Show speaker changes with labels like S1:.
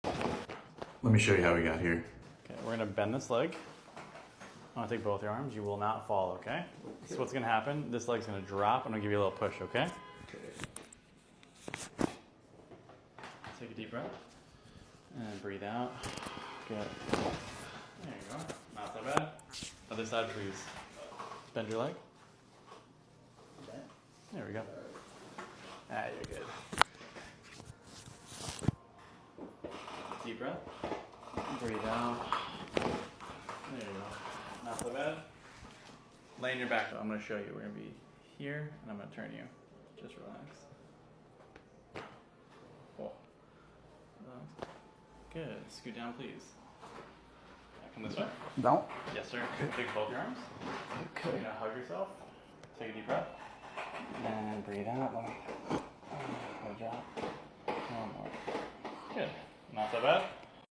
S1: Let me show you how we got here.
S2: Okay, we're gonna bend this leg. I'm gonna take both your arms. You will not fall, okay? So what's gonna happen, this leg's gonna drop. I'm gonna give you a little push, okay? Take a deep breath. And breathe out. Good. There you go. Not so bad. Other side, please. Bend your leg. There we go. Ah, you're good. Deep breath. Breathe out. There you go. Not so bad. Lay on your back. I'm going to show you. We're going to be here, and I'm going to turn you. Just relax. Cool. Relax. Good. Scoot down, please. Come this way.
S3: No.
S2: Yes, sir. Take both your arms.
S3: Okay.
S2: You're going to hug yourself. Take a deep breath. And breathe out. Good job. One more. Good. Not so bad.